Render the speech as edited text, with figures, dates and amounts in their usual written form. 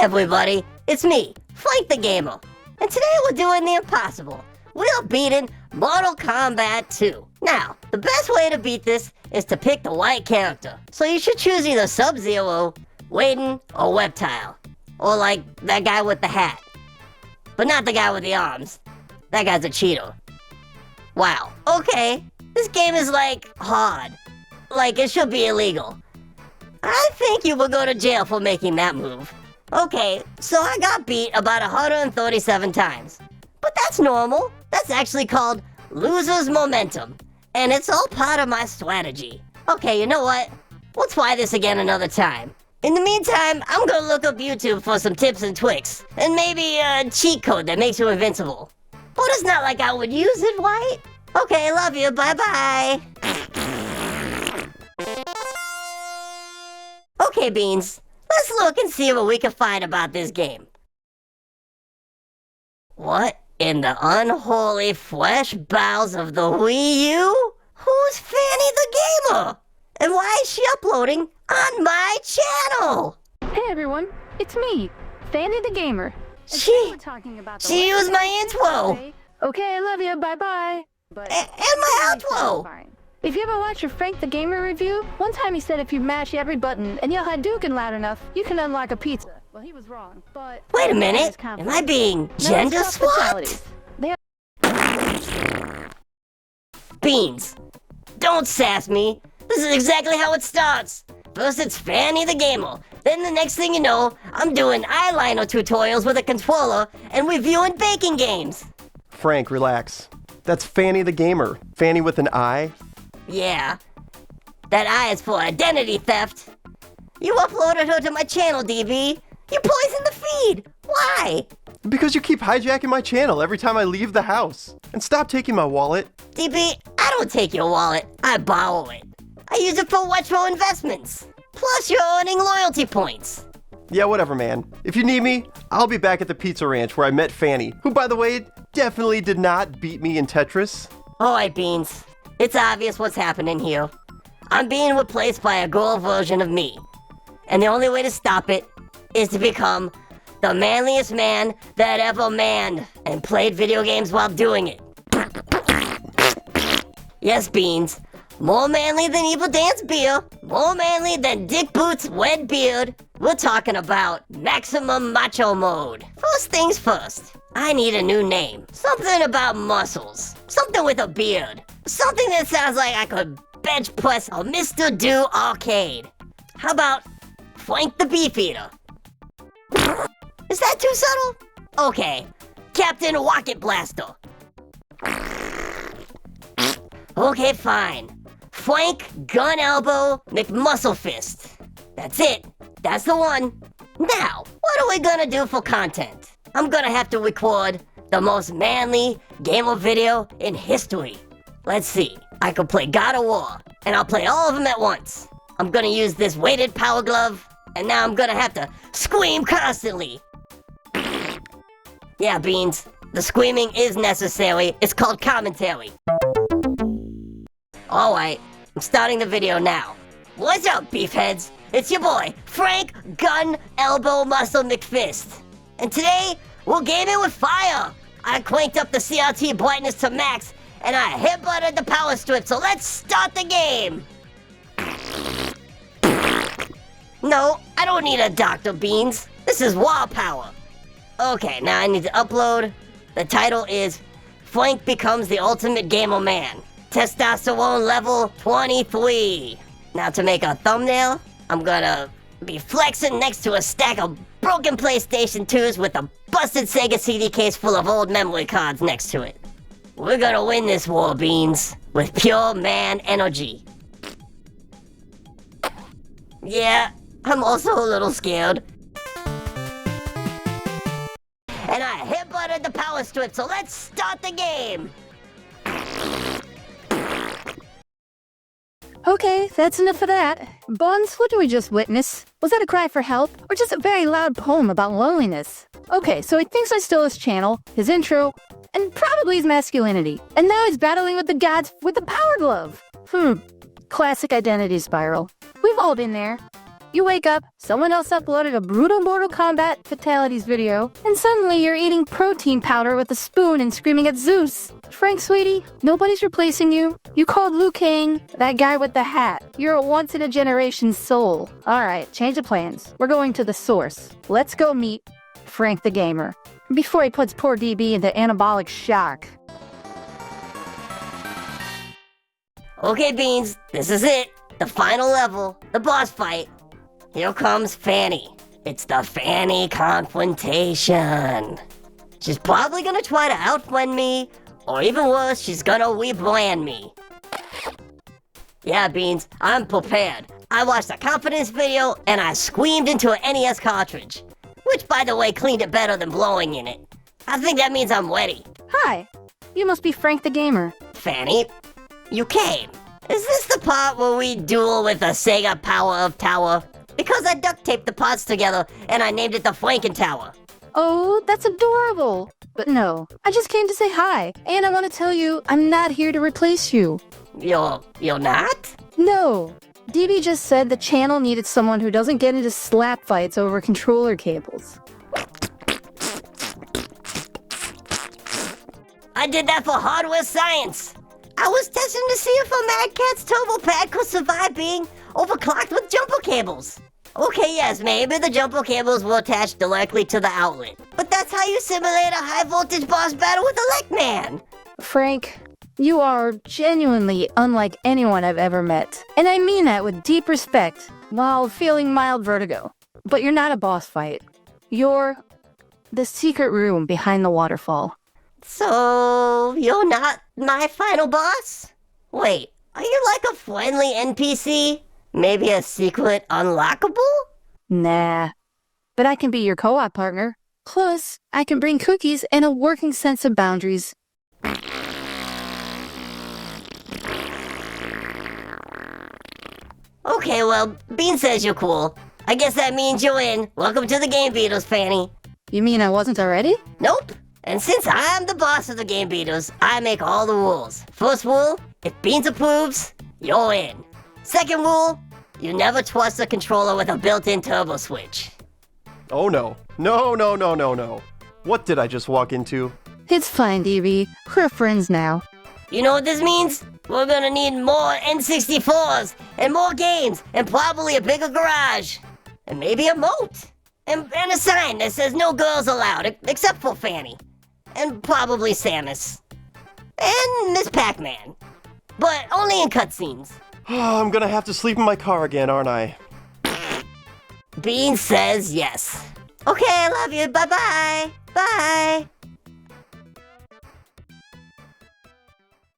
everybody, it's me, Fanni the Gamer, and today we're doing the impossible. We're beating Mortal Kombat 2. Now, the best way to beat this is to pick the white character. So you should choose either Sub-Zero, Raiden, or Reptile. Or like that guy with the hat. But not the guy with the arms. That guy's a cheater. Wow, okay. This game is like hard. Like it should be illegal. I think you will go to jail for making that move. Okay, so I got beat about 137 times. But that's normal. That's actually called loser's momentum. And it's all part of my strategy. Okay, you know what? We'll try this again another time. In the meantime, I'm gonna look up YouTube for some tips and tricks. And maybe a cheat code that makes you invincible. But it's not like I would use it, right? Okay, love you, bye-bye. Okay, Beans. Let's look and see what we can find about this game. What in the unholy flesh bowels of the Wii U? Who's Fanni the Gamer? And why is she uploading on my channel? Hey everyone, it's me, Fanni the Gamer. She used my intro. Okay, I love you, bye-bye. And my outro. If you ever watch a Fanni the Gamer review, one time he said if you mash every button and yell Hadouken loud enough, you can unlock a pizza. Well, he was wrong, but... Wait a minute, am I being gender-swapped? Beans, don't sass me. This is exactly how it starts. First it's Fanni the Gamer. Then the next thing you know, I'm doing eyeliner tutorials with a controller and reviewing baking games. Frank, relax. That's Fanni the Gamer. Fanni with an I. Yeah. That I is for identity theft. You uploaded her to my channel, DB. You poisoned the feed. Why? Because you keep hijacking my channel every time I leave the house. And stop taking my wallet. DB, I don't take your wallet. I borrow it. I use it for retro investments. Plus, you're earning loyalty points. Yeah, whatever, man. If you need me, I'll be back at the Pizza Ranch where I met Fanni, who, by the way, definitely did not beat me in Tetris. Alright, Beans. It's obvious what's happening here. I'm being replaced by a girl version of me. And the only way to stop it is to become the manliest man that ever manned and played video games while doing it. Yes, Beans. More manly than Evil Dan's beer, more manly than Dick Boots' wet beard. We're talking about maximum macho mode. First things first, I need a new name. Something about muscles. Something with a beard. Something that sounds like I could bench press a Mr. Do arcade. How about Fanni the Beefeater? Is that too subtle? Okay, Captain Rocket Blaster. Okay, fine. Fanni Gun Elbow McMuscle Fist. That's it. That's the one. Now, what are we gonna do for content? I'm gonna have to record the most manly gamer video in history. Let's see. I could play God of War, and I'll play all of them at once. I'm gonna use this weighted power glove, and now I'm gonna have to scream constantly. Yeah, Beans. The screaming is necessary. It's called commentary. Alright, I'm starting the video now. What's up, beefheads? It's your boy, Fanni Gun Elbow Muscle McFist. And today, we're gaming with fire. I cranked up the CRT brightness to max, and I headbutted the power strip, so let's start the game. No, I don't need a Dr. Beans. This is raw power. Okay, now I need to upload. The title is Fanni Becomes the Ultimate Gamer Man. Testosterone level 23. Now to make a thumbnail, I'm gonna be flexing next to a stack of broken PlayStation 2s with a busted Sega CD case full of old memory cards next to it. We're gonna win this war, Beans, with pure man energy. Yeah, I'm also a little scared. And I headbutted the power strip, so let's start the game! Okay, that's enough of that. Buns, what did we just witness? Was that a cry for help, or just a very loud poem about loneliness? Okay, so he thinks I stole his channel, his intro, and probably his masculinity. And now he's battling with the gods with the power glove. Classic identity spiral. We've all been there. You wake up, someone else uploaded a brutal Mortal Kombat fatalities video, and suddenly you're eating protein powder with a spoon and screaming at Zeus. Frank, sweetie, nobody's replacing you. You called Liu Kang, that guy with the hat. You're a once-in-a-generation soul. Alright, change of plans. We're going to the source. Let's go meet Frank the Gamer, before he puts poor DB into anabolic shock. Okay, Beans, this is it. The final level, the boss fight. Here comes Fanny. It's the Fanny confrontation. She's probably gonna try to outflank me, or even worse, she's gonna rebland me. Yeah, Beans, I'm prepared. I watched a confidence video, and I screamed into an NES cartridge. Which, by the way, cleaned it better than blowing in it. I think that means I'm ready. Hi, you must be Frank the Gamer. Fanny, you came. Is this the part where we duel with a Sega Power of Tower? Because I duct taped the parts together and I named it the Franken Tower. Oh, that's adorable. But no, I just came to say hi, and I want to tell you I'm not here to replace you. You're not? No. DB just said the channel needed someone who doesn't get into slap fights over controller cables. I did that for hardware science. I was testing to see if a Mad Catz Turbo Pad could survive being overclocked with jumper cables. Okay, yes, maybe the jumper cables were attached directly to the outlet. But that's how you simulate a high voltage boss battle with a Leg-Man. Frank, you are genuinely unlike anyone I've ever met. And I mean that with deep respect, while feeling mild vertigo. But you're not a boss fight. You're the secret room behind the waterfall. So, you're not my final boss? Wait, are you like a friendly NPC? Maybe a secret unlockable? Nah. But I can be your co-op partner. Plus, I can bring cookies and a working sense of boundaries. Okay, well, Bean says you're cool. I guess that means you're in. Welcome to the Game Beaters, Fanny. You mean I wasn't already? Nope. And since I'm the boss of the Game Beaters, I make all the rules. First rule, if Beans approves, you're in. Second rule, you never trust a controller with a built-in turbo switch. Oh no. No. What did I just walk into? It's fine, DB. We're friends now. You know what this means? We're gonna need more N64s, and more games, and probably a bigger garage. And maybe a moat. And a sign that says no girls allowed, except for Fanny. And probably Samus. And Miss Pac-Man. But only in cutscenes. I'm gonna have to sleep in my car again, aren't I? Bean says yes. Okay, I love you. Bye-bye. Bye.